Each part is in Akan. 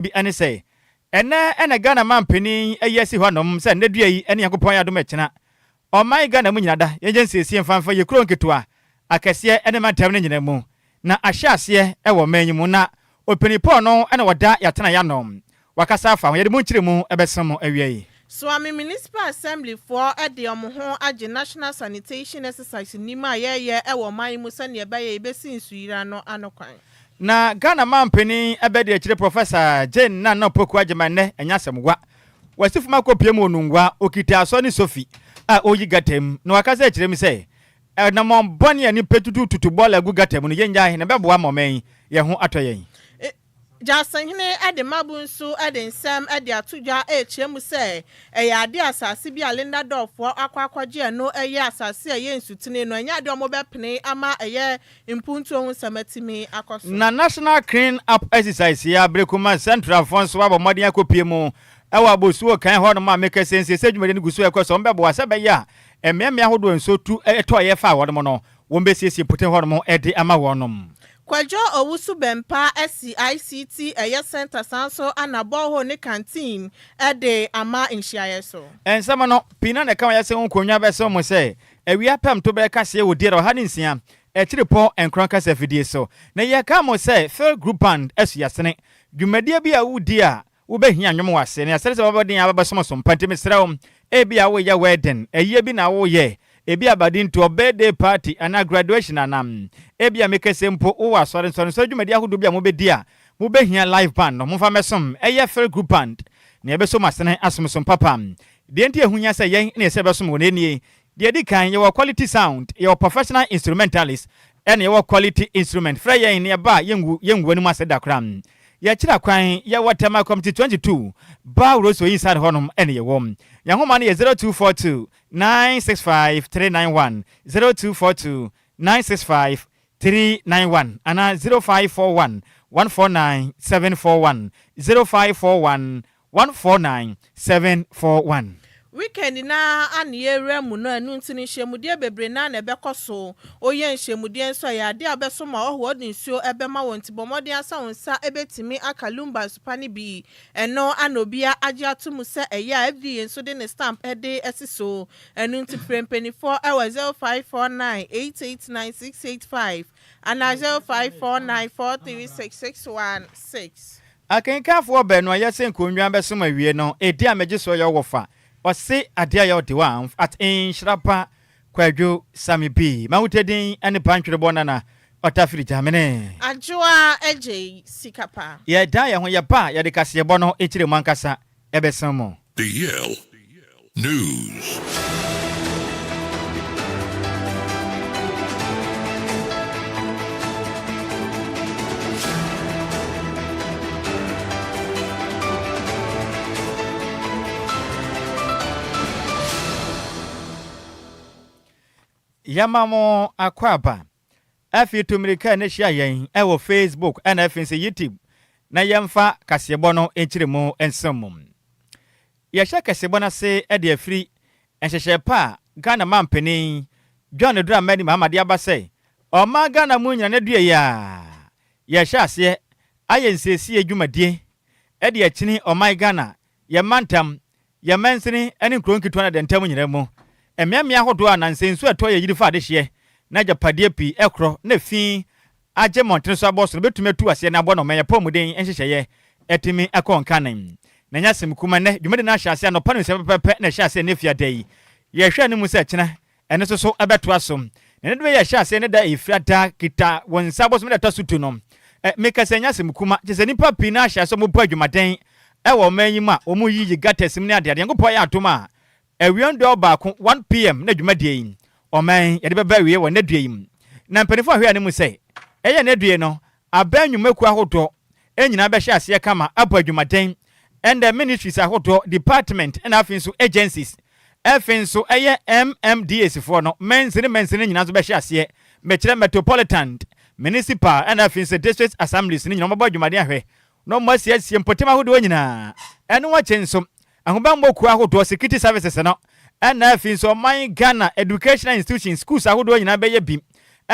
bi ane say ena Ghana man pani ayesi hwanom say nedua yi ene yakopon ya domachina o man Ghana mu nyinada yegensi esi mfanfa ye kuro nketua akese ene matam ne nyina mu na ahyase e wo manyimu na openipo no ene wada yatena yanom wakasa afa ye de mu nkyire mu ebesom awiei Swami Municipal Assembly for the Omoho Agyei National Sanitation Exercise nima ye ewo man mu se ne ebe ye besi nsuira no anokwan na Ghana man pani ebede akire Professor Jane na no poku agyemane enyasemwa wasifu makopie mu onungwa okita aso ni Sophie a oyi gatem na wakasa akire mi se na mo boni ani petutu tutubola gu gatem no yenya na beboa momen ye ho atoyen Jasanhene ade mabunsu ade nsam ade atudwa echiemu se eya ade asase bi alenda dofo akwakwaje no eye asase eye nsutine no enya ade omobepene ama eye impuntu ohun samatimi akoso na National Clean Up Exercise ya Brekuma Central Fonso wabo modern akopie mu ewa bosuo kan ho no ma make sense sedwumade ni gusu ekoso mbebo asebe ya emmeme ahodo nsotu eto ye fa wodo no wombesiesie pote ho no ede ama wonom Kwadwo owusu bempa SCICT eye center sanso anaboho ne canteen ede ama nhyiaye so ensama no pina ne kan yase nkonwa beso mo se awia pam to be kase wo diere ha ne nsia ekiripo enkron kase fidie so na ye ka mo se Phil Group Band esu yasene dwumadie bi a wudi a wo behia nwom wase ne asere se babodin ababasom so mpantemi srew ebi a wo ye wedding eye bi na wo ye ebi abadin to birthday party ana graduation anam ebi amekese mpo wo asore so dwumadi ahodo bi a mo bedi a mo behia live band no mo fa mesom eye Phil Group Band ne ebesom asene asomsom papa de enti ehunya se yen ne se besom won enie de di kan ye quality sound ye professional instrumentalist and ye quality instrument fra yen ne ba yengu ani maseda kram ya kira kwan ya watema committee 22 ba roso inside honum ene ye wom ya homa ne 0242 965 391 0242 965 391 ana 0541 149 741 0541 149 741 Weekend na aniere mu no anu ntini hyemude bebre na na ebekoso oye hyemude nso ya de abeso ma ohwo de nsuo ebema wonti bomode asa wonsa ebetimi aka Lumba supani bi eno anobia age atumu se eya every nso de ne stamp ede esiso anu nti prempeni4 ewa 0549889685 ana 0549436616 akenkafo beno yese nkonwa beso ma wie no edi amegiso ye wofa Ose adia ya odewa at Nhyiraba Kwadwo Sammy B. Mahutedin ane pantwere bonana otafiri jamene. Adjoa Agyei Sikapa. Ya da ya ho ya ba ya de kase bono ekire mankasa ebesamo. DL News. Yamamo akwaba afi tumirika ne hia yen ewo Facebook and afinse YouTube na yemfa kasebo no enchiremu ensomum ya hia kasebo na se e de afiri enhyehyɛ pa Ghana mampeni John Dramani Muhammad abase o ma Ghana mu nyina na due ya hia ase ayensesi adwumadie e de akini o ma Ghana ye mantam ye mansini ene nkronkitwa na dentam nyina mu emiamia ahodo anansensu eto ye yirifa adehye na japade pi ekro na fi agye montene so aboso betumetu ase na abo no meye pomuden enhyehyeye etimi akonkanen na nyasem kuma ne dwumede na ahyase anopa no sepepepe na ahyase ne fiadai ye hwe ne mu se kyena ene so ebeto asom ne de ye ahyase ne da efrada kita wonsa aboso me da tosutu no mekase nyasem kuma kyese nipa pi na ahyase mo bu adwumaden ewo manyima omu yiyi gatesim ne ade ngopɔ ya atoma ewiondo baako 1 pm na dwumadie yi oman ye de beba wie wo na due yi na mpanifo ahwe ane mu se eye na due no abanyumaku ahodo enyina be hye ase kama abo adwumaden and the ministries ahodo department and afinso agencies afinso eye MMDS for no mensini nyina so be hye ase mekire metropolitan municipal and afinso district assemblies ni nyina mabo adwumaden ahwe no mo asie mpotema ahodo nyina ene wa chenso ahobambo ku ahodo security services no na afinso man Ghana educational institutions schools ahodo nyina be ye bi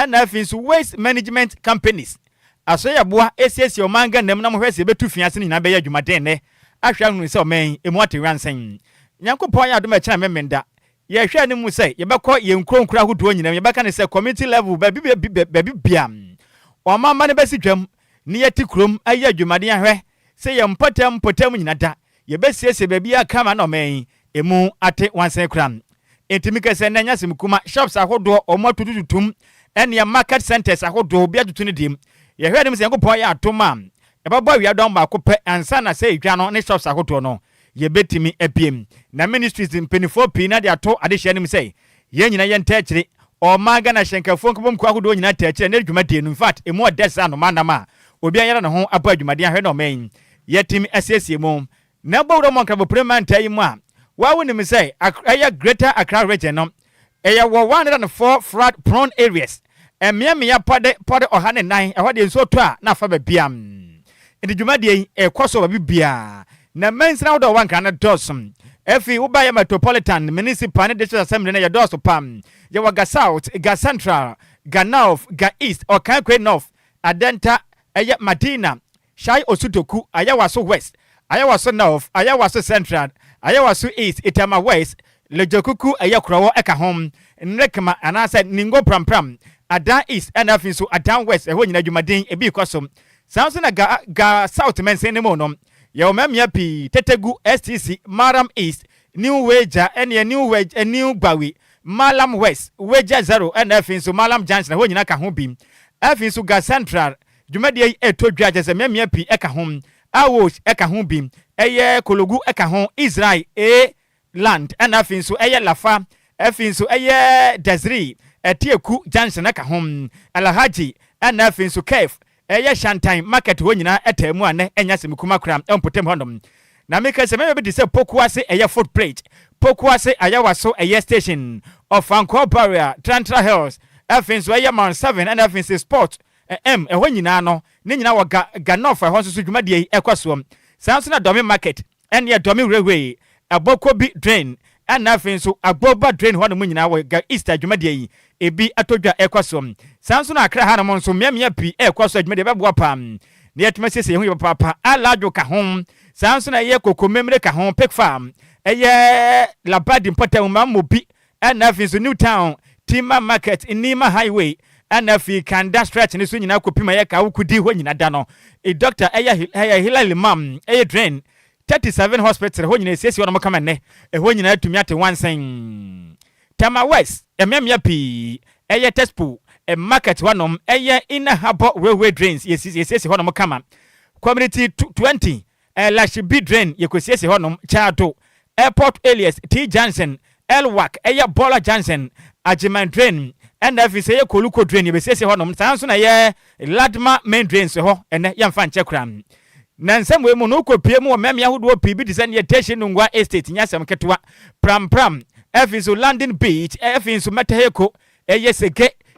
na afinso waste management companies aso ya boa esiesi o manga nam na mo hwese betu fiase ni na be ya dwumaden ne ahwa nu se o man emu ate ransan nyankopon ya adoma kina memenda ye hwe ni mu se ye bekọ ye nkronkura hodo nyinam ye beka ne se community level baby biam o mama ne besi twam ni ye tikrom ayi adwumaden ahwe se ye mpotem nyina da ye besiese baby aka ma no man emu ate wansan kram entimi kese na nya simkuma shops ahodo omo tututum ene market centers ahodo bia tutu ne dim ye hwe dem se yankopon ya atoma e baba wi adon ba ko pe ansa na se edwa no ne shops ahodo no ye betimi epiem na ministries mpenifo pi na de ato adehye nim se ye nyina ye ntachire o maga na hyenkafo nkobom kwa ahodo nyina tachire na dwumade no in fact emu odesa no manama obi ayara ne ho aba dwumade ahwe no men yetimi asiesie mu na bawro monka bo premier yi mu a wa woni me say aya greater Accra region no eya 104 flood prone areas emia pode ohane nan ehode nso to a na fa ba biam enti dwumade ekoso ba bibia na mensina wo do wanka na dosum efi wo ba ya metropolitan municipal district assembly na ya dosu pam ya waga south ga central ga north ga east o kan kwe north adenta eya madina shai osutoku aya waso west aya waso north aya waso central aya waso east itama west lejokuku aya krowo eka hom nrekma anasa ningo pram adan east and afin so adan west eho nyina dwumaden ebi kosom sanso na ga south mensen ne mo no ya omamia pi tetegu stc maram east new wager ene new wage new gbawi malam west wager 0 and afin so malam junction eho nyina ka ho bim afin so ga central dwumade etodwa jese mamia pi eka hom awosh eka ho bim eye kologu eka ho Israel land and afin so eye lafa afin so eye desri etieku junction eka hom alhaji and afin so kef eye shantain market ho nyina etemu ane enya semikuma kram empotem honom na meka se mebe de se pokuase eye footplate pokuase ayawaso eye station of Anko Barrier Trantra Hills afin so eye man 7 and afin so sport ho nyina no ne nyina waga ganofa ho so dwumade ekwaso sanso na domi market ene domi railway abokobi drain and afin so agboba drain ho no nyina waga easter dwumade ebi atodwa ekwaso sanso na akra ha no nso miamia pi ekwaso dwumade beboa pam ne yetmase se hu papa alajo ka hom sanso na ye kokomemre ka hom pick farm eye labadi mpota mamobi and afin so new town Tima market Nima highway and afi kanda stretch ni so nyina kopima ye ka wukudi ho nyina da no e doctor eya hilal mam e drain 37 hospital ho nyina sesi wono kama ne e ho nyina atumi ate wansen Tama west ememia pi eye tespo e market wanom eye ina habo railway drains yesesi ho no kama community 20 lashibi drain yekosiesi ho no chato airport alias T Johnson Elwak eye Bola Johnson Ajiman drain and if you say koluko drain you say honom sanso na ye ladma main drains ho ene yamfa nche kram na nsem we mu no kopie mu mem yahodo pibi de sane station ngwa estate nyasem ketwa pram if so landing beach if so metaheko eye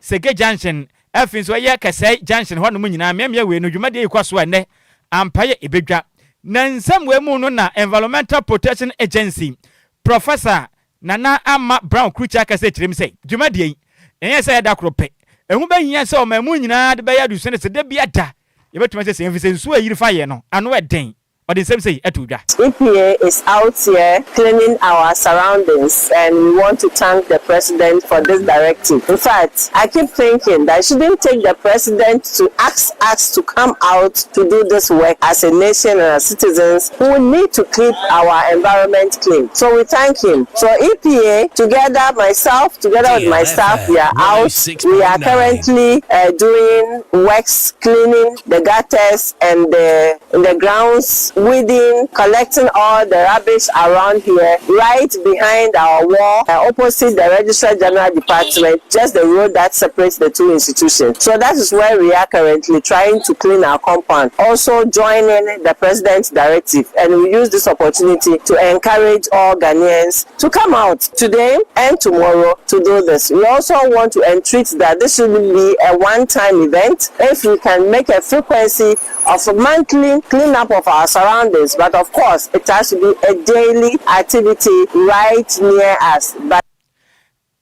sege junction if so eye kasai junction honom nyina mem ya we no dwumade ikwaso ene ampaye ebedwa na nsem we mu no na environmental protection agency professor Nana Ama Brown Krucha kase chirem say dwumade enye say da krope ehu ba hia say o mamu nyina de ba ya du so ne se de bia da ye betuma say se mfi nsu ayiri fa ye no ano eden or the same say etudwa. EPA is out here cleaning our surroundings and we want to thank the president for this directive. In fact, I keep thinking that it shouldn't take the president to ask us to come out to do this work as a nation and as citizens who need to keep our environment clean. So we thank him. So EPA, together with my staff, we are out. We are currently doing works, cleaning the gutters and the grounds, weeding, collecting all the rubbish around here, right behind our wall, opposite the Registrar General Department, just the road that separates the two institutions. So that is where we are currently trying to clean our compound. Also joining the President's directive, and we use this opportunity to encourage all Ghanaians to come out today and tomorrow to do this. We also want to entreat that this should be a one-time event. If we can make a frequency of a monthly cleanup of our surroundings, but of course it has to be a daily activity right near us. But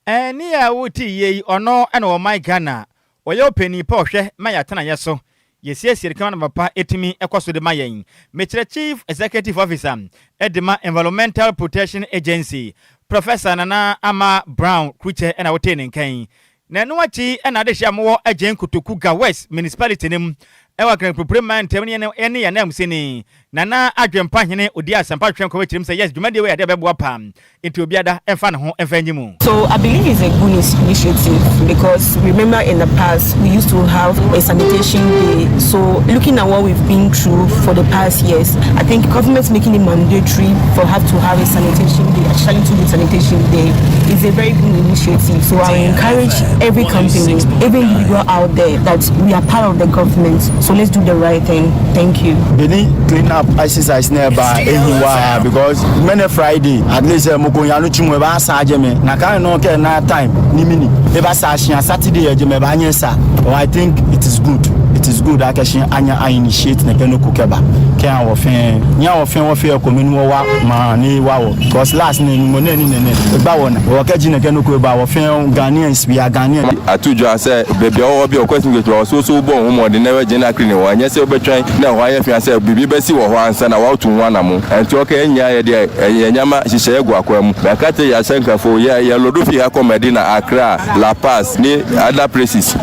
near wuti ye ono and o my Ghana, or your penny poche, my atana yeso, yesiesie kama na papa etimi ekoso de mayen mechire chief executive officer edema environmental protection agency Professor Nana Ama Brown Kuche ena wote nkan na no achi ena de hyamowo agyen kutoku ga west municipality nim ewa kan proplement temne ene ya nam sini Nana adwempa hene odi asampa twen ko wechirim say yes dwumade we ade bebo apam enti obiada emfa ne ho emfa nyimu. So I believe it's a good initiative because remember in the past we used to have a sanitation day. So looking at what we've been through for the past years, I think government making it mandatory for have to have a sanitation day, actually to do sanitation day, is a very good initiative. So I encourage every company, every individual out there that we are part of the government. So let's do the right thing. Thank you. They need clean up exercise nearby everywhere because many Friday at least mukoyanu chumwe ba saje me na kan no ke na time ni mini e ba sa Saturday e me ba nyesa. I think it is good. It is good akashin anya initiate na peno kokeba kan wo fen nya wo fen wo fe kominu wa ma ni wa wo because last ni mo na ni nene e ba wona wo ka ji na peno ko ba wo fen Ghanaians we are Ghanaian Adjoa say baby o bi o question get so bon mo de never general cleaning wa nya say obetwan na wa ya fi say bibi be si wo ho ansa na wa otu nwa na mo enti o ka nya ya de nyama hihye egu akwa mu na ka te ya sankafo ya lodofi ha comedy na Accra La Paz ni other places.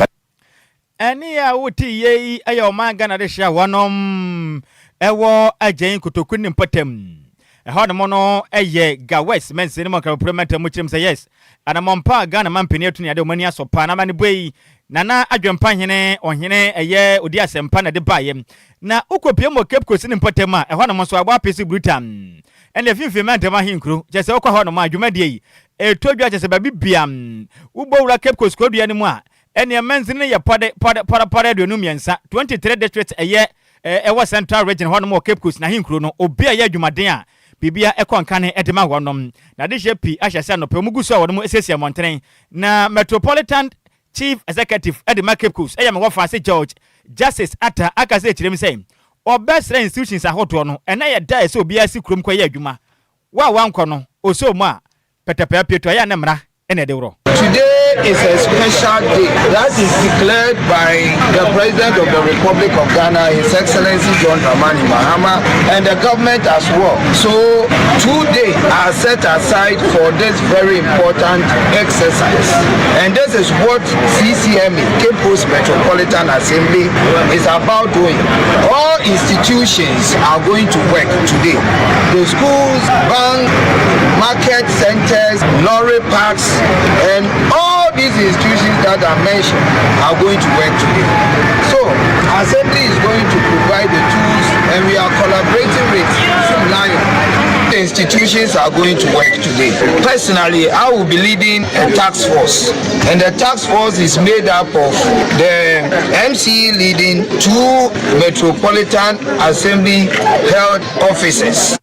Eni ya wuti yei ayo manga na desha wanom ewo agyen kutoku ni mpatem ehon mo no eye ga west mense ni mo ka parliament mu chirim say yes ana mompa Ghana mampeni atuni ade omani asopa na mani boyi Nana adwempa hene ohene eye odi asempa na de baye na ukopie mo Cape Coast ni mpatem a ehon mo so agba pesi brutam ene finfin mantema hinkru je se okwa hon mo adwumade yi etodwa je se ba bibiam ubo wura Cape Coast kodua ni mu a ene menzine ye pode do numiensa 23 districts eye ewa central region hono mo Cape Coast na hinkro no obi aye adwumaden a bibia ekonka ne edema honom na de jepi ahyase no pe muguso wono mo esesia montren na metropolitan chief executive edema Cape Coast eye me wo fa se George Justice Ata akase kirem say obesra institutions ahoto no ena ye da ese obi asi krom kwa ye adwuma wa wanko no oso mu a petepe pieto ya ne mra ene de woro. Today is a special day that is declared by the President of the Republic of Ghana, His Excellency John Dramani Mahama, and the government as well. So 2 days are set aside for this very important exercise. And this is what CCMA, Cape Coast Metropolitan Assembly, is about doing. All institutions are going to work today. The schools, banks, market centers, lorry parks, and all these institutions that are mentioned are going to work today. So, Assembly is going to provide the tools and we are collaborating with Lion. The institutions are going to work today. Personally, I will be leading a task force. And the task force is made up of the MC leading 2 Metropolitan Assembly health officers.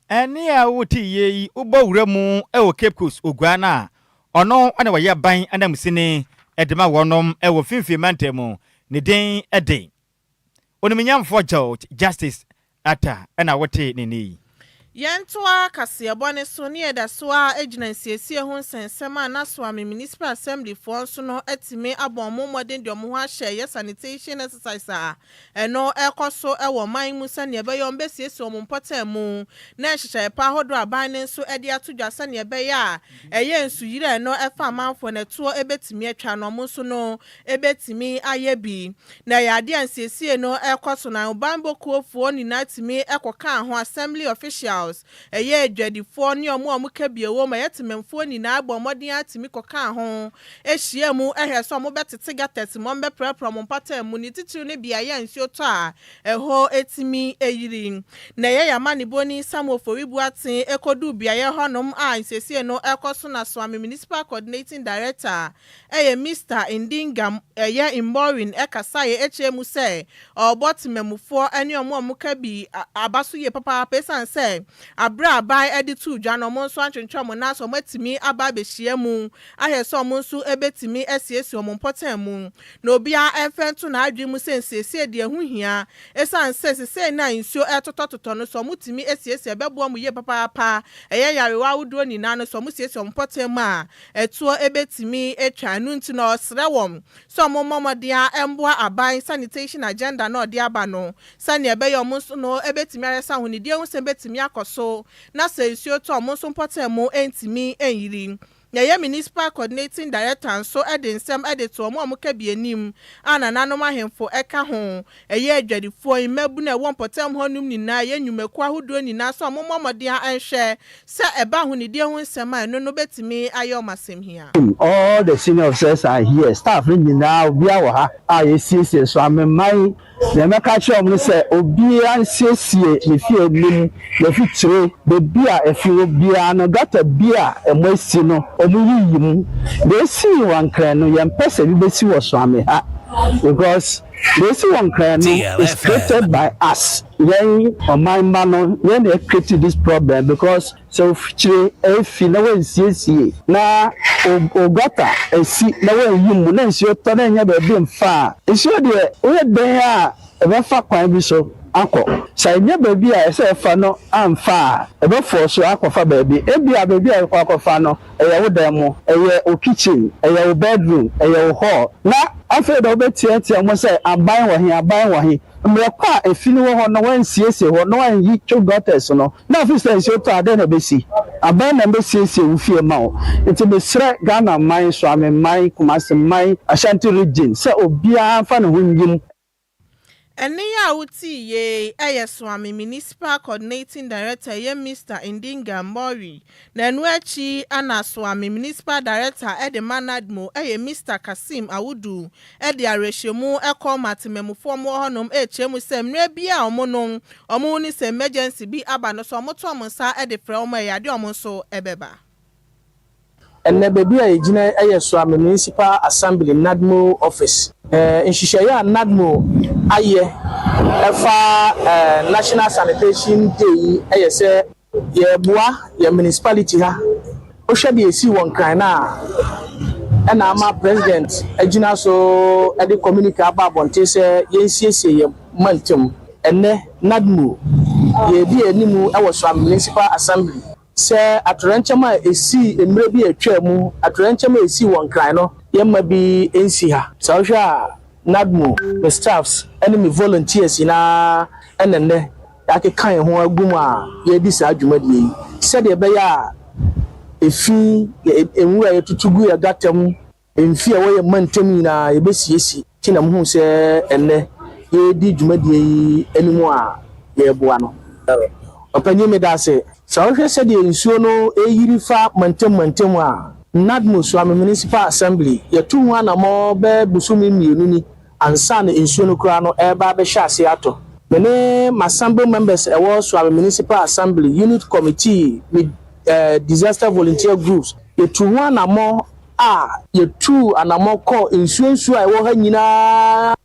Eni a wuti yei ubo wuremu ewo Cape Coast ogwana ono ana waye ban anam sini edema wonom ewo finfi mantemu ne den ede oniminyamfo George Justice Ata ana wote nini Yentoa kasebone so ne edasoa agency ho nsensema na Swami Municipal Assembly for so no etime abonmo modern de omo ho ahye sanitation exercise a eno ekoso ewo man mu sane ebeyom besiesie omo mpota mu na ehyehyɛ pa hodo aban ne so ede atodwa sane ebeya eye nsuyire eno efa manfo ne to ebetimi atwa no mo so no ebetimi ayebi na yade ansiesie no ekoso na obambo kuofuo ni natimi ekoka ho assembly official eye dwadifo ne omo kabiewo ma yetememfo ni na agbo modin atimi koka ho ehia mu ehyeso mo betete gatet mo mbe prepro mo mpata mu ni titiri ne bia ya nsuo to a eho etimi eyiri na ye yamani boni samoforibu atin ekodu bia ye honom a nsesie no ekoso na Swami Municipal Coordinating Director eye Mr. Indingam eye Imborin ekasaye echemu se obotimemufo ene omo kabi abaso ye papa pesan se abra abai editu dwa no mo nso antwentwa na so matimi aba behia mu ahye so mo nso ebetimi asiesi omo mpotan mu na obia efentu na adwi mu sensese de hu hia esan sensese na nsuo etotototo no so mutimi asiesi ebebo mu ye papa eye yarewa wudo ni na no so musiesi omo mpotan mu a etuo ebetimi etwa nu nti na osre wom so mo momodia emboa aban sanitation agenda na odi aba no sani ebe yo mo nso no ebetimi aresa hu ni die hu se betimi akoso na se nsuo to mo nso mpotan mu entimi enyiri Yaya Municipal Coordinating Director so nsem to omo ka bienim ana nanom ahemfo eka ho eye adwadifo imabu na won potem honum nyina ye nwumaku ahodo nyina so omo momodia anhwe se eba ho ne die ho nsem a no betimi ayo masem hia. All the senior officers are here, staff nyina obi awo ha a yesiesie so amemai na meka che omo se obi ansiesie ne fie nim na fitire bebi a efi obi a no gata bia emwasi no omuyiyimu they see one clan no yempese bi besi wo so ame ha because they see one clan no is created by us when on my man when they created this problem because so fitire efi na we nsiesie na ogata esi na we yimu na nsio to na nya be bi mfa nsio de we den a ebe fa kwan bi so akọ sai nya baby a ese fa no amfa ebe for so akọfa baby ebi a baby a akọfa no eye wo dan mo eye o kitchen eye o bedroom eye o hall na afa do betiatia mo say aban wo he mrekwa efini wo ho no wan siesie ho no wan yi two gutters no na office o to ade na besi aban na besiesie wo fie ma o enti be sre Ghana man so amemman Kumasi man Ashanti region se obia fa no ho nyim. Eniya uti ye Swami Municipal Coordinating Director ye Mr. Indinga Mori na enuachi ana Swami Municipal Director ede manadmo ye Mr. Kasim Awudu ede arehemu eko matememufo mo honom echemu se mre bia omonom omo ni se emergency bi aba no so omoto omonsa ede frɛ omo ya de omo so ebeba. Enne baby a ejina Swami Municipal Assembly Nadmo office nhihyeya Nadmo aye efa National Sanitation Day se ye boa ye municipality ha o hwe de esi won kan na na ama president ejina so e de communicate aba bonte se ye nsiesie ye mantem enne Nadmo ye bi enimu e wo Swami Municipal Assembly se atoranchama esi emre bi atwa mu atoranchama esi won kan no yemma bi ensi ha so hwa Nadmo the staffs enemy volunteers na enenne ake kan ho agum a ye di sa adwumadi yi se de be ya efi enwura ye tutugu ya gatam emfi a wo ye mantem na ye besiesi kinam hu se enne ye di dwumadi yi enimu a ye boa no opanyi me da se so hwe se de nsuo no eyiri fa mantem a Nadmo Swami Municipal Assembly ye tu hu anamo be busumi mienu ni ansa na nsuo no kura no eba be hye ase ato mene masamble members ewo Swami Municipal Assembly unit committee with disaster volunteer groups ye tu hu anamo a ye tu anamo ko nsuo a ewo ha nyina.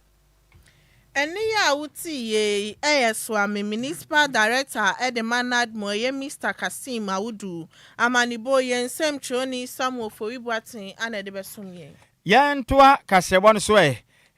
Eniya uti ye Swami Municipal Director Edemanad Moye Mr. Kasim Awudu amanibo ye nsem choni Samuel Fowibuatin ana de besumye yantoa kasebo no so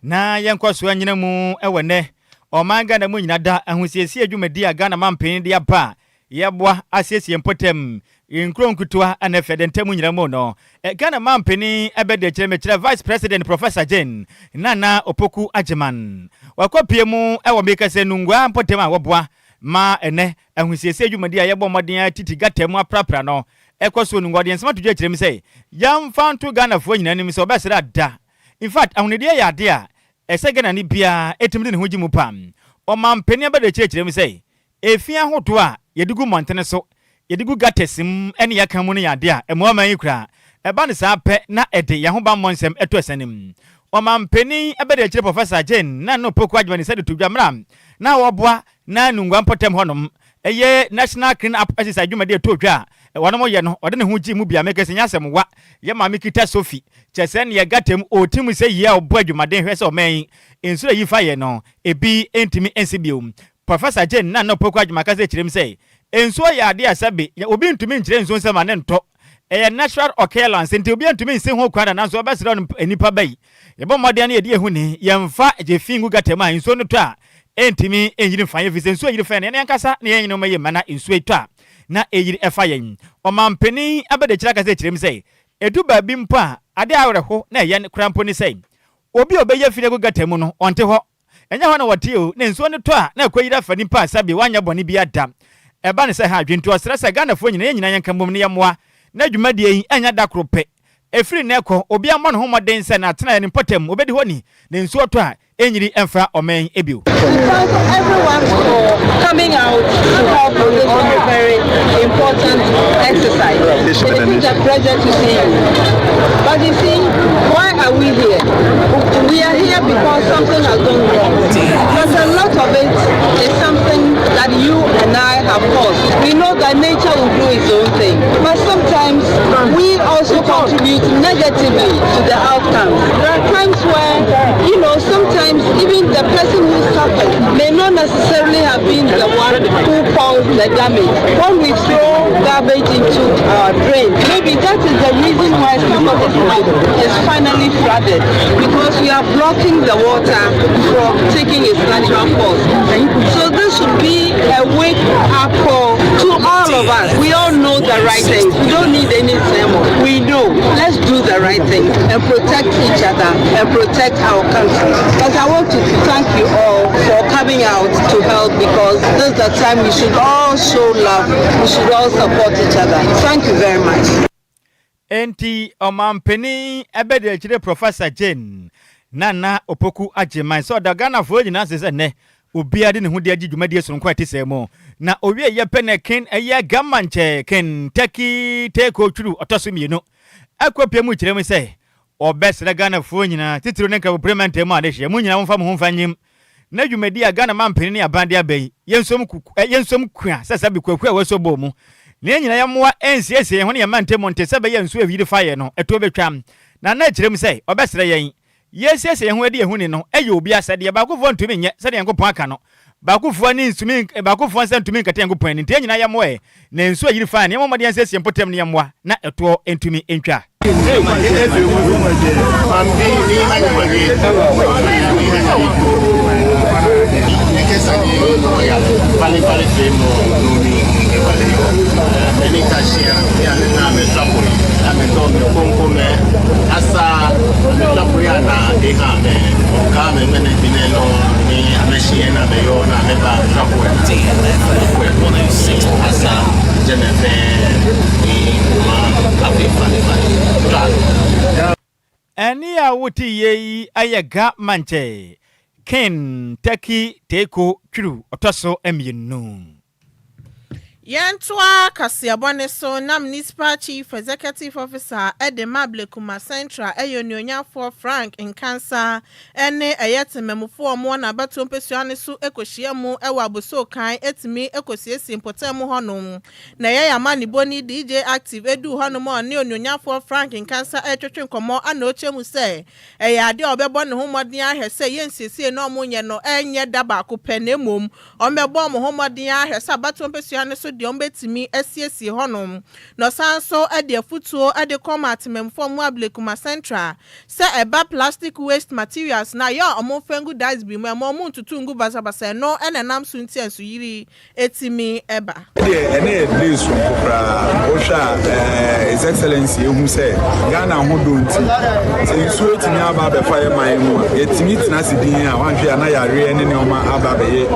na yenkwaso anyina mu ewene omanga na mu nyina da ahusiesie adwumadi a Ghana mampen de aba yeboa asiesie mpotem nkronkutwa ana fedentemu nyina mu no Ghana mampeni ebede kyeremekire Vice President Professor Jane Nana Opoku Agyei wakopie mu ewo mekase nungwa mpotem a woboa ma ene ahusiesie adwumadi a yebo moden titi gatemu aprapra no ekoso nungwa de nsema tudwe kyerem sei yamfanto Ghana fo nyina nim se obesera da. In fact ahunede ya ade a ese Ghana ni bia etimde ne hoji mu pam o mampeni ebede kyerem sei efia hoto a yedigu montene so yedigu gatesim ene yakamu ne yade a emoama yikura eba ne sa pe na ede ya ho ba monsem eto esanim o mampeni ebede kyerem Professor Jane na no poku Agyei se de tudwamra na woboa na nungwa mpotem honom eye National Clean Up Exercise adwumade to dwa wonom ye no ode ne ho gi mu bia mekese nyasem wa ye ma mekita Sophie chese ne ye gatem otim se ye obo adwumade hwe se o man insura yi fa ye no ebi entimi ensibium Professor Jen na no pokwa adwumaka se kyerem sei ensuo ya ade asabe obi ntumi nkyere nsuo nsema ne nto natural occurrence nti obi ntumi nse ho kwada na so obesere no enipa bayi yebo modern na yede ehu ni yemfa jefingu gatema nsuo no to a entimi enyiri fa ye vise nsuo yiri fa ne yankasa ne yenyi no maye mana nsuo to a na eyiri efa yen omampeni abede kyira ka se kyerem sei edu ba bi mpo a ade awreho na ye krampo ni sei obi obeye fire gatemu no onte ho enya ho na wote o ne nsuo no to a na akoyira fa nipa asabe wanya boni bi ada eba ne se ha adwento osresa Ghana fo nyina yanka mbom ne yamwa na dwumadie yi anya dakro pe efiri na ekọ obi amọ no homoden se na atena ne potem obedi honi ne nsuo to a enyiri emfa omen ebio. Everyone for coming out to help with this very important exercise. It is a pleasure to see you. But you see, why are we here? We are here because something has gone wrong. Because a lot of it is something that you and I have caused. We know that nature will do its own thing. But sometimes we also contribute negatively to the outcome. There are times where, sometimes even the person who suffered may not necessarily have been the one who caused the damage. When we throw garbage into our drain, maybe that is the reason why somebody's house is finally flooded, because we are blocking the water from taking its natural course. So this should be a wake-up call to all of us. We all know the right things. We don't need any sermon. We know. Let's do the right thing and protect each other and protect our country. Because I want to thank you all for coming out to help, because this is the time we should all show love. We should all support each other. Thank you very much. Enti omampeni ebede chire Professor Jen Nana Opoku Agyei so da Ghana fo nyina se ne obi ade ne ho de agidwumadie so nkwa tese mo na owie ye pene ken eye gamanche ken taki teko twuru otoso mienu akwapia mu kyerem se obesere Ghana fo nyina titiro ne ka parliament mu ade hye mu nyina mo fa mo ho fanyim na dwumadi a Ghana mampeni ne abande abai yensom kua sasa bi kwakua waso bo mu ne nyina yamwa ensiesie ho ne yamante monte sebe ye nso awiri faye no eto betwam na kyerem se obesere yen yesiesie ho ade ehu ne no eye obi asade ba kofo ntumi nye sade yankopon aka no ba kofo ni nsumi ba kofo nsa ntumi nkate yankopon ni nte nyina yamwa ne nso awiri faye ne yamma de ensiesie mpotem ne yamwa na eto entumi entwa Ani a wuti yeyi ayaga manche ken taki teko twuru otoso emienu Yentwa Kasiabone so na municipal chief executive officer Edemable Kuma Central Eyonyonyafo Frank Nkansa ene eyetememufo mo na bato mpesuane so ekohia mu ewa aboso kan etimi ekosiesi mpotemu honom na yeyama ni boni DJ active edu honom ne onyonyafo Frank Nkansa etwetwe nkomo ana ochemu se eyade obebo ne homoden ahese yensiesie no omunye no enye daba kopene mom omebo mo homoden ahese bato mpesuane so Betimi SCC honom no sanso ade afutuo ade commat memfom Ablekuma Central se eba plastic waste materials na ya omofengu dice bi mo ntutu ngu basabasa no enenam sunti ensu yiri etimi eba ene place kopra osha his excellency ehun se Ghana hodonti se nsu etimi aba be fire man mu etimi tina sidin a wanhwe ana yare ene ne oma aba be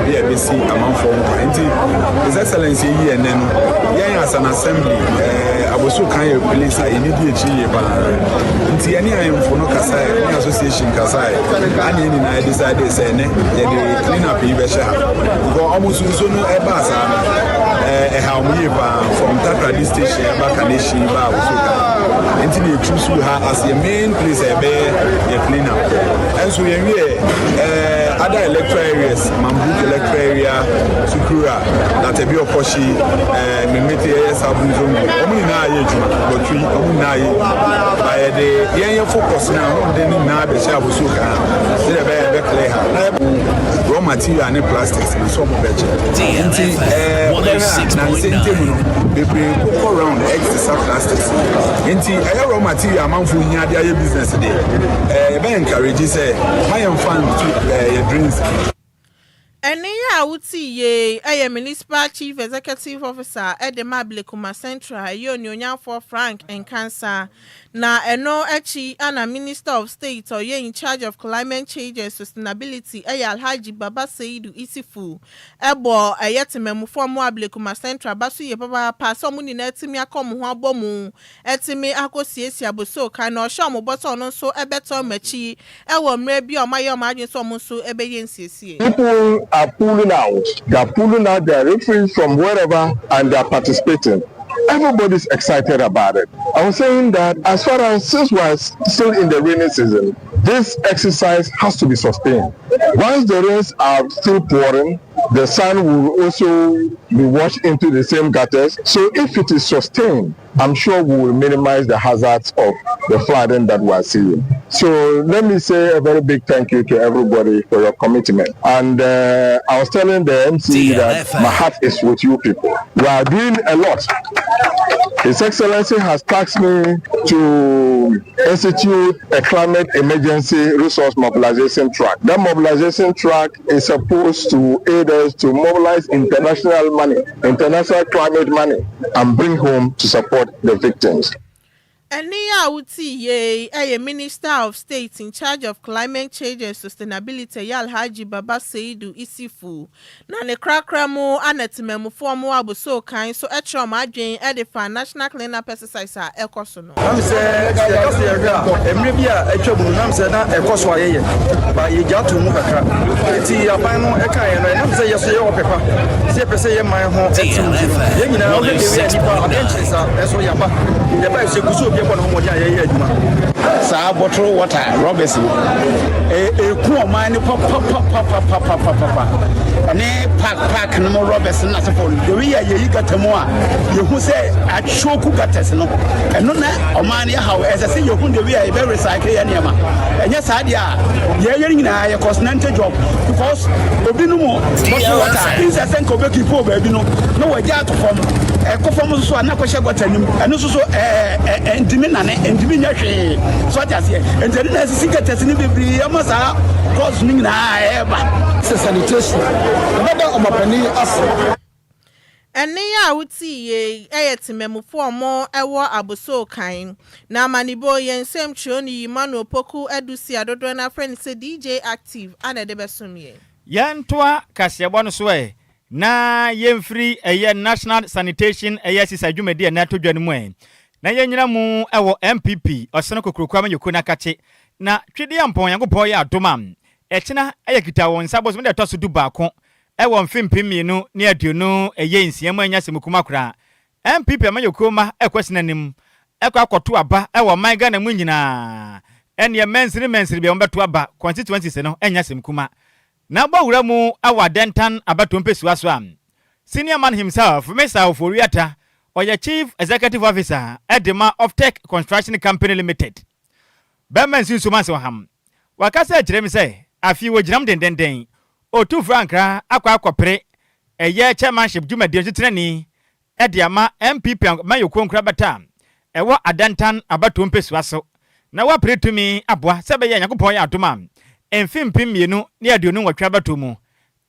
bi e besi amanfo nti his excellency yi ene no yen as an assembly aboso kan ye place a eni di echi ye ba nti ene ayemfo no kasa ene association kasa ani ni na decide say ene ye dey clean up yi be sha go almost so no e ba sa how we from Takradi station back and she ba aboso kan nti na choose her as your main place your cleaner. And so when we other electoral areas, Mambuk electoral area, Sukura, that a bit of Poshi, Mimete, Sabunzongo, Omina, but we by the young focus now, then now the Shabusuka, raw material and plastics, and some of it. DLFM 106.9. They go around extra plastics. Raw material amount for your business today. Encourage say, I am fan to your dreams. Eni ya uti ye municipal chief executive officer Edema Blekuma Central yo ni onyanfo Frank Encancer na eno echi ana minister of state or ye in charge of climate change and sustainability Alhaji Baba Seidu Isifu ebo yetememufo mo Blekuma Central basu ye papa pa so mu ni na etimi akomo ho abomu etimi akosiesie aboso kan na ohwo mo boto no so ebeto machi ewo mre bi o maye o madwen so mo so ebeye nsiesie. People are pulling out. They are pulling out their referees from wherever and they are participating. Everybody's excited about it. I was saying that as far as since we're still in the rainy season, this exercise has to be sustained. Once the rains are still pouring, the sun will also be washed into the same gutters. So if it is sustained, I'm sure we will minimize the hazards of the flooding that we are seeing. So let me say a very big thank you to everybody for your commitment. And I was telling the MC that my heart is with you people. We are doing a lot. His Excellency has tasked me to institute a climate emergency resource mobilization track. That mobilization track is supposed to aid us to mobilize international money, international climate money, and bring home to support the victims. Enia uti ye Minister of State in charge of climate change and sustainability Alhaji Baba Seidu Isifu na ne krakramo anetimemu formu abuso kan so etro madwen edifa national cleanup exercise a ekoso no am say because ye gra emre bia etwabu nam say na ekoso ayeye ba ye jatu mu kakra enti aban no eka ye no nam say yeso ye opepa say pese ye man ho eti ye nyina o de we nipa adenchisa eso yaba ye ba se kuso Sa bottle water, Robertson. A cool man, papa. And a pack no more Robertson, not upon the way you got to more. You who say at Shoku Gattesno. And no, Omania, how as I say, you who the way I very cycle and Yama. And yes, I hearing I cost 90 job because Obino bottle water is a thank of Becky for baby. No, I got from a conform so I'm not quite sure and also and so just here and then as secret testing be almost cause me na ever sanitation another of my penny as eni ya uti ye eyetimemufo mo ewo abuso kan na manibo yen sem choni manu poku edusi adodo na friend say DJ active ana de besumye yantoa kasiabo no so na yemfiri eye national sanitation eye sisa dwumadi na to dwanu mu na yenyina mu ewo MPP oseno kokrokwa manyoko na kache na twede ampon yankopon ya adoma ekina ayekita won sabo so de to so du baako ewo mfimpimienu ne aduonu eye nsiam anya semukuma kura MPP amanyoko ma ekwesinanim ekwa akoto aba ewo man Ghana mu nyina ene mensiri be ombeto aba constituencies no anya semukuma na bawura mu awa dentan abato mpesu aso am senior man himself Mr. Oforiata Oya Chief Executive Officer Edema of Tech Construction Company Limited. Bemen Sumanso Ham. Wakasa Jeremy say, a few wajam den. O 2 frankra, aqua pre, a year chairmanship Juma Digitrani, Ediama, MPP, Mayokon Crabata, a wa adantan abatum peswaso. Now what pray to me, Abwa, Sabaya Yakupoya to mam, and Fim Pim, you know, near Dunu or Crabatumu.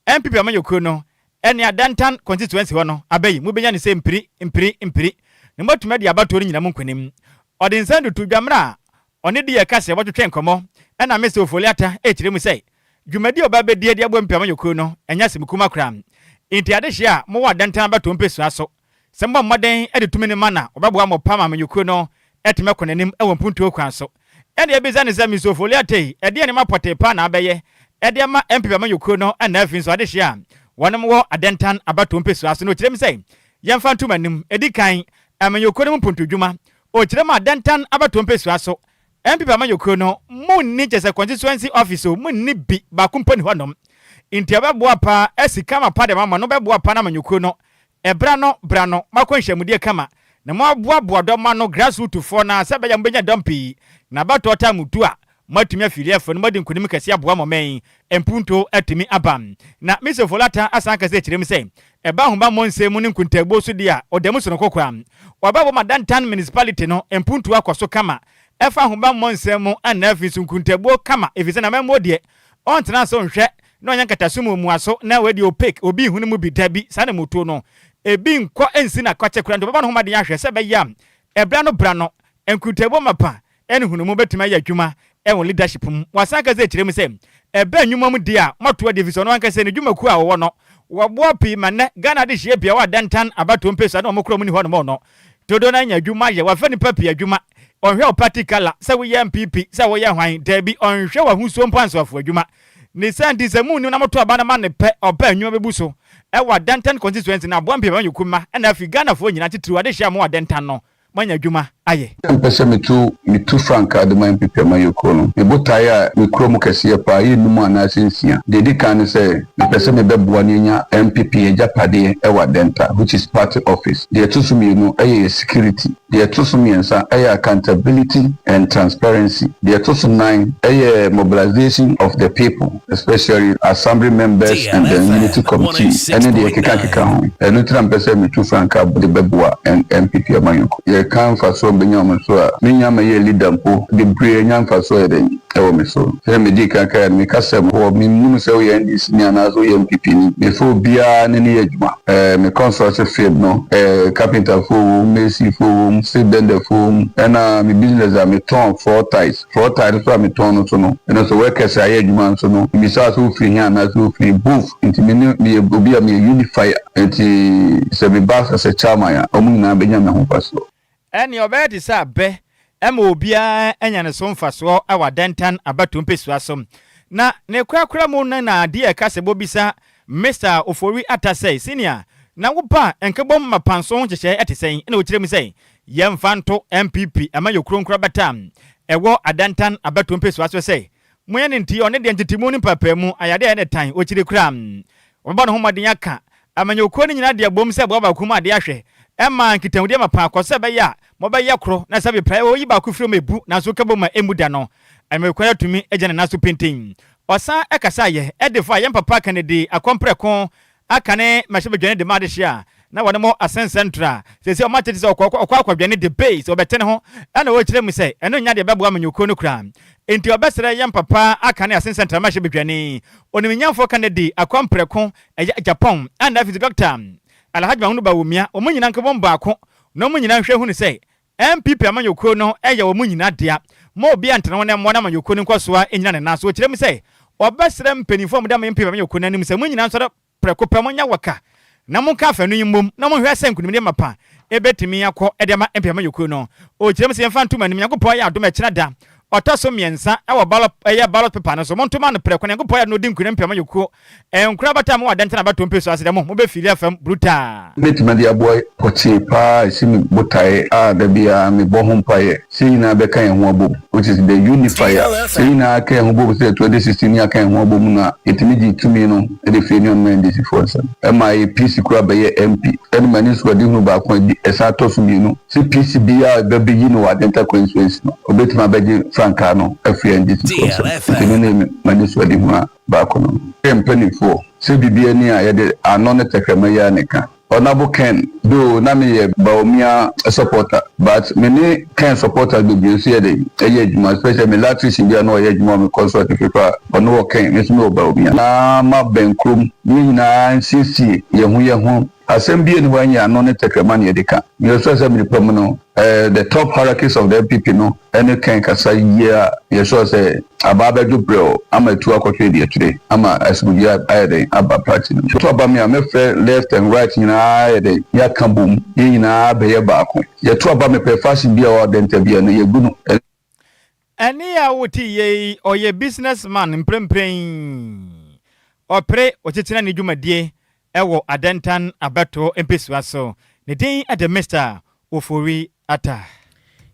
MPP Mayokuno. Eni adantan constituency hono abai mubenya ni se impri nimbo tumedi abato nyina munkwenim odinsandu tu dwamra oni de yakase wotwetwe nkomo ena Mr. Ofoliata ekiremu sei dwumadi obabedi ade abom piama yoku no enya semkuma kra inti adehia mo wadantan abato mpesu aso sembo moden ede tumini mana obabo amo pama menyoku no etime konanim ewo mpuntu okwan so ene ebizane za Mr. Ofoliata ede ne mapote pa na abeye ede ma MP piama yoku no ena afin so adehia Wanam wo adentan abato mpesu aso no kirem sei yemfa ntumanim edikan amenyokore mpuntu dwuma o chirema dantan abato mpesua so MPP amayokro no munni chese constituency office munni bi ba kumpani honom inti abeboa pa esikama pa de mama no beboa pa na manyokro no ebra no brano makwanhwamudie kama na mo aboa do ma no grassroots for na se beya mbenya dompi na bato ta mutu a matumi afiri afo no madi nkunim kase aboa momen empunto atimi abam na Mr. Folata asan kase chirem se eba homba monse mu ne nkuntagbo so dia odam so no kokwa wababo madantan municipality no empunto akoso kama efa homba monse mu ana afi so nkuntagbo kama efise na memmo de ontena so nhwe na onyan katasumu mu aso na wedi opek obi hunu mu bi dabi sane moto no ebi nkọ ensi na kwache kura ndo baba no homa de ahwe se beya ebra no bra no nkuntagbo mapa ene hunu mu betima ya adwuma ewon leadership mu wasaka ze chirem se ebe nyuma mu dia moto division no anka se ne dwuma ku a wo no wabo pi manne Ghana de hye bia wa dantan abato mpesa na omokro mu ni ho no no todo na nya adwuma ye wa fa ni papi adwuma onhwe o party kala se wo ye MPP se wo ye hwan dabi onhwe wa huso mpanso afo adwuma ni sandi se mu ni na moto abana ma ne pe oba nyuma bebu so e wa dantan constituency na abo mpema yukuma na fi Ghana fo nyina titiri de hye mo wa dantan no manya adwuma aye mpese mitu franka de man MPP mayoko no me botaya me kromo kase pa yi numu anasensia de dikan se mpese me beboa nya MPP ejapade e wa denta which is party office de tusumi no security de tusumi ensa accountability and transparency de tusumi mobilization of the people especially assembly members and the unity committee and the keka ho eno tra mpese mitu franka de beboa and MPP mayoko ye kan fa so benyam so a menyama ye leader mpo de brie nyam fa so eden ewo me so se me di kaka me kasem ho me num se wo ye ndisi ni anazo ye MPP ni before bia ne ne adwuma me construction field no carpenter fo mesi fo se bender fo na me business a me ton four ties so me ton no so no eno so workers a ye adwuma so no me sa so free nya na so free booth inti me obi a me unify inti se me bass as a chairman omu na benya me ho paso eni obedi sa be ema obia enya ne so mfaso awa dantan abato mpesua so na ne kwakura mu na de kase bobisa Mr. Ofori Atasei senior na wopa enkebom mapanso hyehye etesen na okirem sei yemfanto MPP ama yokronkra batam ewo adantan abato mpesua so sei moye ne nti one de ntitimu ni papamu ayade ene tan okire kram woba no homaden aka amanyokro ni nyina de bom se boba kuma de ahwe Emma nkitawudi mapa kwose beya mobeya kro na sabe prae oyi ba ku from ebu na so kabo ma emuda no amekwaya tumi ejana na so painting osa ekasa ye edifa ye papa kanedi akompreko akane mahye bedwane de madehia na wone mo asen central sesi o matete se okwa dwane de base obetene ho ana wo kire mu se eno nya de bebo amanyoko no kra enti obesere ye papa akane asen central mahye bedwane oniminyamfo kanedi akompreko Japan and that is doctor Alhaji Mahunu Bawumia omunyina nkebom baako no omunyina hwe hu ne sei MPP amanyoko no eye omunyina dia mo obi antena wona mo na amanyoko no nkosoa enyina ne naso kirem sei obesere mpenifo mda MPP amanyoko no anim sei munyina nso prekopɛ monya waka na monka afanu yimmom na monhwe ase nkunimde mapa ebetimi yakɔ edema MPP amanyoko no o kirem sei mfa ntuma nim yakopɔ ya adom ekira da otaso miensa ewo ballot paper no so montoma no preko ne gopo ya no di nkunem pema yoko enkura batam wa dantana bato mpeso asede mo be fili FM bruta betima dia boy pochi pa simi botae a da bia me bohum paye sina be kan ho abom which is the unifier sina kan ho abom say 2016 ya kan ho abom na etimi di tumi no e de feni on men disi force my PC kura be MP any manis wadi hu ba ko di esato so mi no si PC bia be be yi no wa denta constituency no obetima be Francano, DLFM. Maniswadi Bakono. Penny4. Se Bibiani, I had a non Tekamayanic. Honorable Ken, do Nami Baumia supporter, but many can supporters do you see the age, especially Milatis in the no age moment consort if you or no Ken, it's no Baumia. Nama Benkrum, Nina, CC, Yahu. Assembly and when you are non Tekamani Edeka. You also have the prominent the top hierarchies of the MPP no any can kasa year you so say ababa dubro ama tu akotwe today ama asbuya ayede aba party no to aba me left and right nyina ayede ya kambum nyina be ye baako ye to aba me fashion bia o denta bia no ye gunu ani ya woti ye oye businessman mprempren opre otitina ne dwumadie ewo adantan abato empesua so ne din at the Mr. Ofori Ata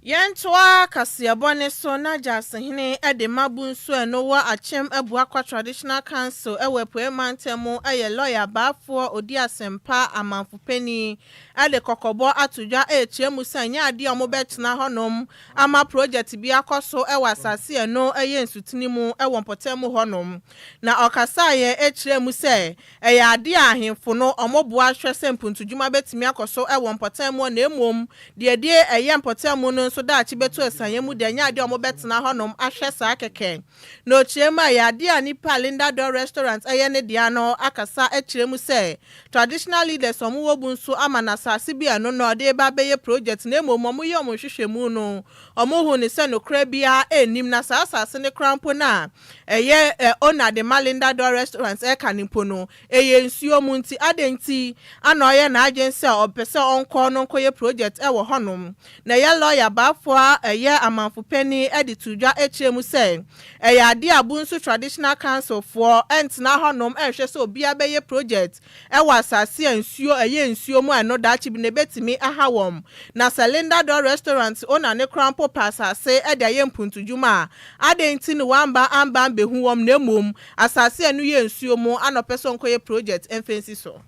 Yentwa Kasiabone so na jasehene ede mabun so eno wa achem ebuakwa traditional council ewe poemantemu eye lawyer bafo odi asempa amanfupeni ade kokobo atudwa echemu sanya ade omobetna honom ama project bi akoso ewe asase eno eye nsutini mu ewo mpotemu honom na okasaye echiremu se eye ade ahemfo no omobua hwese mpuntudwuma betimi akoso ewo mpotemu na emom de eye mpotemu no so da chibetu esanyemu de nya de omobetna honom ahwe saa keke no chiema ya de anipa Linda Door restaurant eye ne dia no akasa echiremu se traditional leaders omuwo bunso amana sase bia no no de ba beye project na emom omuye omuhwehwemu no omuhu ne se no kra bia enim na sase ne krampo na eye ona de Linda Door restaurant e kanimpo no eye nsuo mu nti adenti ana oye na agency opese onko no nkoye project e wo honom na ye lawyer bafo eye amanfupeni editudwa echiremu se eye ade abunsu traditional council for entna honom ehwe se obi abeye project e wasase nsuo eye nsuo mu eno da chi bi ne betimi ahawom na Linda Door restaurant ona ne krampo pasase ede ye mpuntudwuma adenti ni wamba amba behuwom na emom asase enu ye nsuo mu anopese nkoye project enfensi so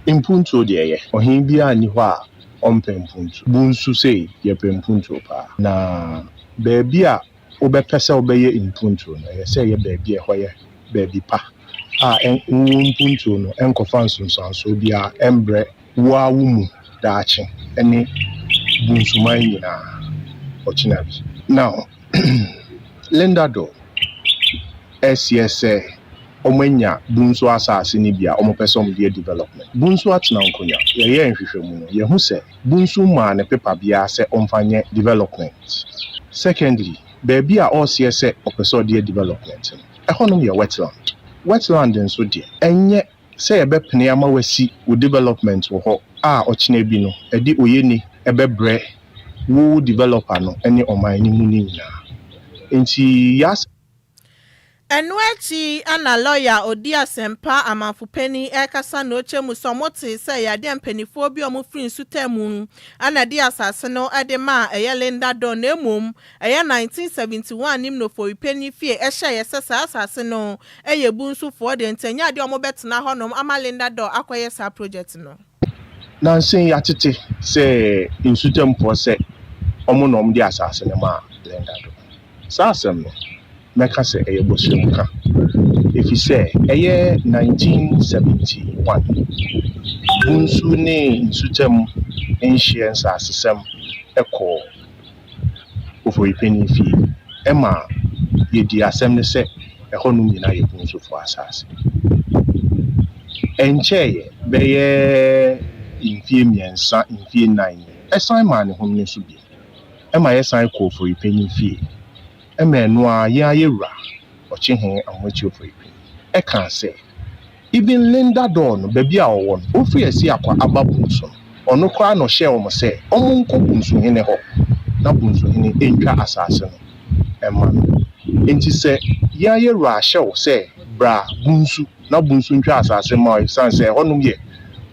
impunto de ye ohin bia ni ho a ompempunto bunsu sei ye pempunto pa na baabia obepese obeye impunto na ye say ye baabia hoye baabi pa impunto no enkofa nsonsanso bia embre wa wumu daache ene bunsu man nyina ochinabi now Linda Door SSA omanya bunsu asase ni bia omopesom de development bunsu atna nkonya ye nhwehwemu ye hu se bunsu ma ne paper bia se omfanye development secondly baby a all se opeso de development ehonom ye wetland nso de enye se ye bepene ama wasi wo development wo ho a ochina bi no edi oyeni ebebre wo developer no ene oman ni mu ni nyina enti yas Enwechi ana lawyer odi asempa amanfupeni ekasa no chemu somote se ya de mpanifo bi omufri nsutemu ana di asase no ade ma eye Linda Door na emom eye 1971 nim no for ipeni fie ehye yesesa asase no eye bunsu for de ntanya de omobetna honom ama Linda Door akoye sa project no nansen yatete se nsutemu for se omonom di asase ne ma Linda Door sa asem no meka se eye bosuamuka if you say eye 1971 bunsu ne nsutem insurance asesem eko ofoipeni fi ema ye di asem ne se ehonu nyina ye bunsu fo asase enche beye infie miensa infie 9 esan ma ne hom ne so bi ema ye san ko ofoipeni fi emenu ya yewura ochihe amwachi ofoipi e kan say even Linda Door no baby a owo no ofi esi akwa ababunso ono kwa no hye o mo say omonko bunso hene ho na bunso hene entwa asase no ema enti say ya yewura hye o say bra bunso na bunso ntwa asase ma san say honum ye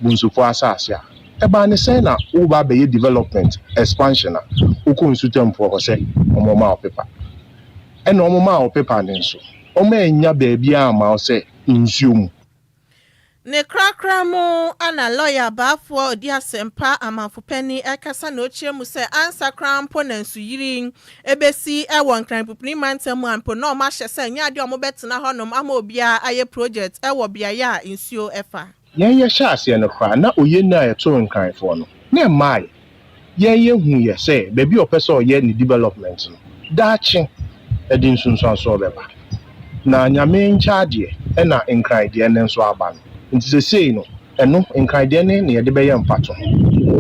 bunso fo asase a eba ne say na wo ba be development expansion a uko nsutem fo ho say omoma opepa eno omoma opepa nenso oma enya baabi ama o se nsuomu ne krakramo ana lawyer bafo odi asempa amanfupeni ekasa na ochiremu se ansa krampo na nsuyiri ebesi ewo nkran pupuni mantemu ampo na oma hye se nya de omobetena honom ama obia aye project ewo bia ya nsuo efa ye hyase no kra na oye na eto nkran fo no na mai ye hu ye se baabi opese oye ni development no daachi edin sunsun aso beba na nyame nchaade e na nkran de ne nso aba no nti se sei no eno nkran de ne ye de be ye mpato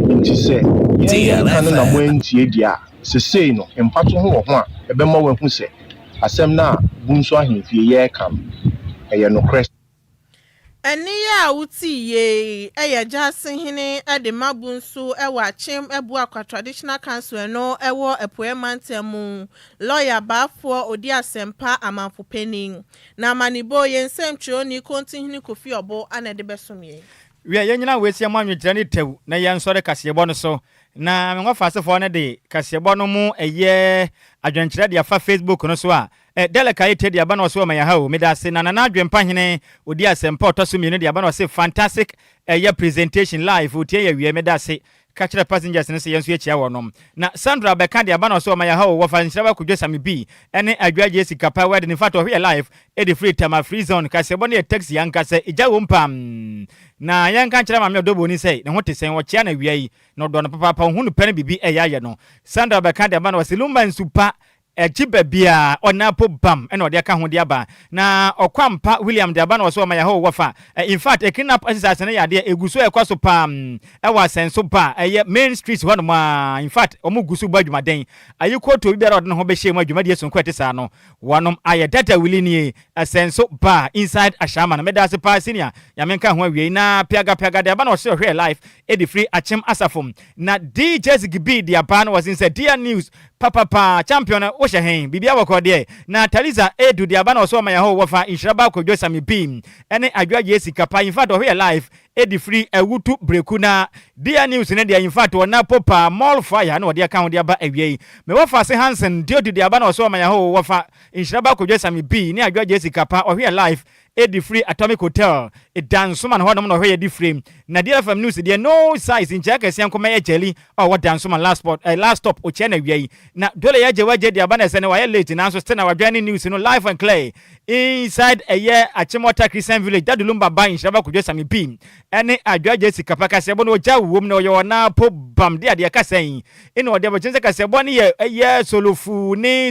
nti se DLFM na mo ntie dia se sei no mpato ho ho a ebe ma wa hu se asem na bunso ahemfie ye kam eye no crest Eniya uti ye eye jasin hine ede mabunsu ewa chim ebu akwa traditional council eno ewo epoemantemu lawyer bafo odi asempa amanfupeni na manibo yensem chiro ni konti hini kofi obo anede besomye we yɛnyina we sia manwe kyerɛ ne tew na yɛn sɔre kasebɔ no so na me ngofa asefo ne de kasebɔ no mu ɛyɛ adwenkyerɛ de afa Facebook no so a deleka yete de aba no so ma ya ha o me da se na na adwempa hene odi asempa otoso mi no de aba no se fantastic ɛyɛ presentation live otie ya wie me da se catch the passengers ne se yenso ye chia wonom na Sandra beka de aba no so ma ya ha o wo fa Nhyiraba Kwadwo Sammy B ene Adjoa Agyei Sikapa word in fact of here live e free time free zone kasebɔ ne taxi yanka se ija wo mpam na yanka kyerɛ ma me odobo ni se ne ho te sen wo chia na wiai no do no papa hu no pɛ ne bibi ɛya no Sandra beka de aba no se Lumba nsupa ejiba bia onapo bam ena ode aka ho de aba na okwampa William de aba na so ma ya ho wofa in fact a kidnap exercise na ya de eguso ekwaso pam e wa senso ba main street ho no ma in fact omu gusu ba dwumaden ayiko to bi bia ode no ho be hye mu dwumade so kwete sa no wonom aye data wili ni senso ba inside ashama na meda se pa senior ya menka ho awie na piaga de aba na so hwe life e de free achim asafom na DJ Zigibi de aba na was inside Dear News papa champion wo hen bibia wokode na Taliza edu de aba na so ma ya ho wofa Nhyiraba Kwadwo Sammy B ene Adjoa Agyei Sikapa in fact here live edi free ewutu breku na Dear News ne de in fact wona popa mall fire na ode aka ho de aba awie me wofa se Hansen de de aba na so ma ya ho wofa Nhyiraba Kwadwo Sammy B ne Adjoa Agyei Sikapa here live edi free Atomic Hotel dance man ho no no hwe edi free na DLFM news de no size in check ese nkoma ya jeli what dance man last stop o che na wiai na dole ya jewa je de aba na se ne wa late na so still na wadwani news no live and clear inside a year Achimota Christian Village that Lumba by Nhyiraba Kwadwo Sammy B ene Adjoa Agyei Sikapa kasebo no ja wom na yo na po bam de ade kasen ene ode bo chense kasebo ne ye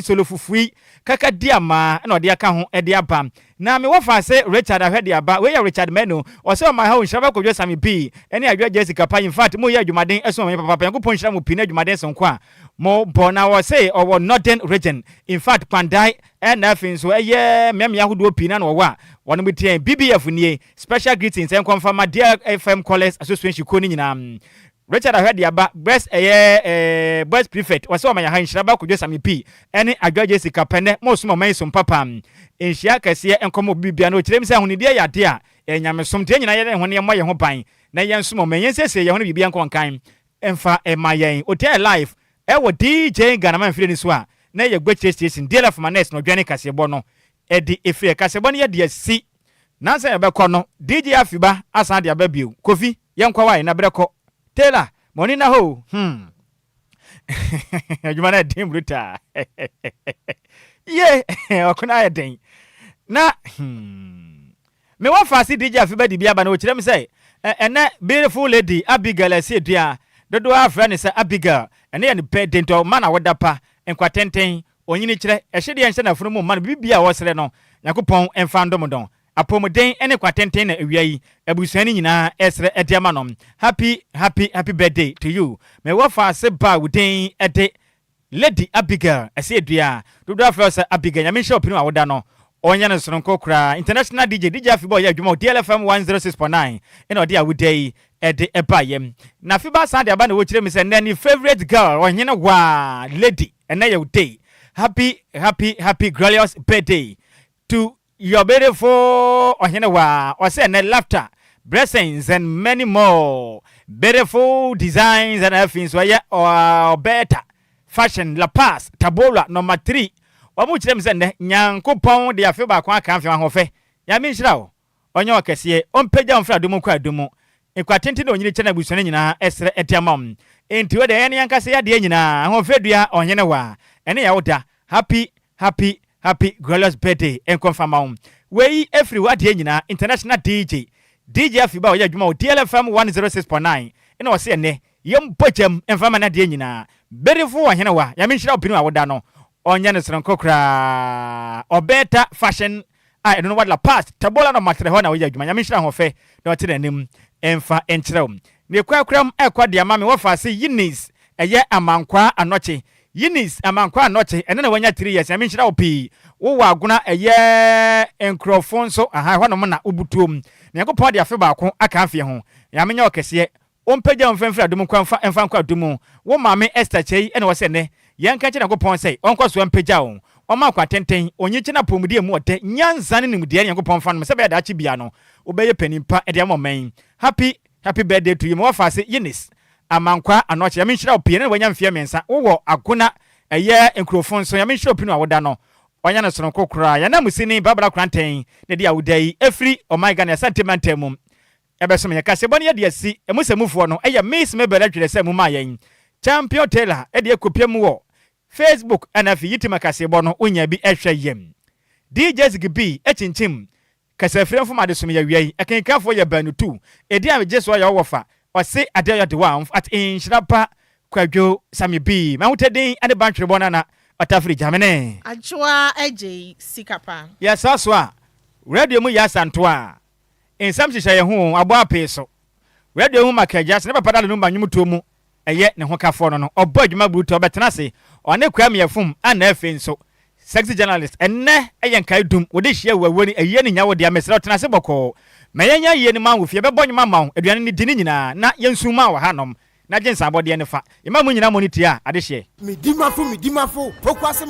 solofufui kaka diama ene ode aka ho ede aba na me wofa se Richard ahwede aba we ya Richard Meno o se my house Nhyiraba Kwadwo Sammy B ene Adjoa Agyei Sikapa in fact mo ya adwumaden eso me papa yanko ponhira mo pina adwumaden so kwa mo bona wo se owo northern region in fact Pandai NF so meme yahudo pina no wa wono betien BBF nie special greetings en confirm DLFM College Association ko ni nyina Richard ahwede aba best best prefect o se my Nhyiraba Kwadwo Sammy B ene Adjoa Agyei Sikapa ne mo so man so papa enhia kase enkomo bibia no kirem se ahonide ya de a enyame te nyina ye ho ne mo ye ho ban na ye nsomo men yensese ye ho ne bibia nkonkan emfa emayen hotel life wo DJ Ghana fire ni so a na ye gbeche station DLFM manes no dwane kasebo no edi efire kasebo no ye de si na se ye bekọ no DJ Afiba asan de ababio Kofi ye nkwa wai na breko Taylor money na ho adwuma na dim bruta okuna ya den na me wa fasi DJ Afiba di bia ba na o kirem say ene beautiful lady Abigail Esedua dodo afra ne say Abigail ene ye ne pedento man na wodapa enkwatenten onyini kire ehye de enhye na funu mu man bibia wo sere no yakopon emfa ndomdon apomuden ene kwatenten na awiai abusuani nyina esre ediama no happy birthday to you me wa fasi ba wuden ede Lady Abigail Esedua dodo afra say Abigail nyame hye opinu awoda no onya no sonko kra international DJ Afiba ya dwuma DLFM 106.9 ene ode awudai ede ebayem na Afiba san de aba na wo kire me say nani favorite girl onye no wa lady ene ya udai happy glorious birthday to your beautiful onye no wa o say na laughter blessings and many more beautiful designs and everything so ya better fashion La Paz Tabola number 3 wamu kirem se ne nyankopon de Afiba kwa kan fe ahofe ya me nhira wo onye okese ompegya mfra domu kwa domu ekwatenti na onyine chena busone nyina esre etiamam enti we de ene yankase ya de nyina ahofe dua onye ne wa ene ya woda happy glorious birthday en confirm we every what de nyina international DJ Afiba oya dwuma DLFM 106.9 ene wo se ene yem pochem enfama na de nyina beautiful onye ne wa ya me nhira opinu awoda no onya ne sranko kra obeta fashion I don't know what La Paz Tabola no matre ho na wo adwuma nyame hira ho fe na o tire nim emfa enkyerɛw ne kwakram ekwa de ama me wo fa se Yinis eye amankwa anoche Yinis amankwa anoche ene na wanya 3 years nyame hira opi wo wa aguna eye enkrofon so aha ho no na obutuom ne yakopɔ de afe baako aka afie ho nyame nya okese ompagya mfemfra adum kwa emfa kwa adum wo maame Esther Chei ene wo se ne yanka kye na kopon sei onko so mpagya wo oma kwa tenten onye kye na pomudie mu ote nyanza ne nimdie ne yakopon fa no se be da akye bia no obeye panimpa e de amomman happy happy birthday to you mo fa se Eunice amankwa anoche ya menhira opie na wanya mfie mensa wo akona eye enkrofon so ya menhira opie no awoda no wanya no sono kokura ya na musini babra kranten ne dia wodai efri oh my god na sentimentum ebeso me kasebo ne de asi emusemufuo no eye miss mebele twere se mu ma yen champion tailor e de ekopiem wo Facebook ana fi yitima kasebo no onya bi ehwe yem DJ Zigibi echinchim kasafrem fo made so me ya wiai ekenkafo ya banu tu edi a je so ya wofa ose Adjoa Agyei at Nhyiraba Kwadwo Sammy B ma hutedin ade bantwe bonana Atafri Jamene Adjoa Agyei Sikapa. Yes aswa radio mu ya santo a ensam hihye ye ho abo apeso radio mu makaja se ne papa da Lumba nyumuto mu eye ne ho kafo no obo adwuma bruto obetena se one kwa meyafum ana afi nso sexy journalist enne eye nkai dum wo de hia wawoni eye ne nya wo de amesra tena se boko mayenya ye ne manwo fie bebonye mama aduane ne dini nyina na yensuma wa hanom na jensa abode ne fa imamu nyina moniti a ade hye midimafo pokwase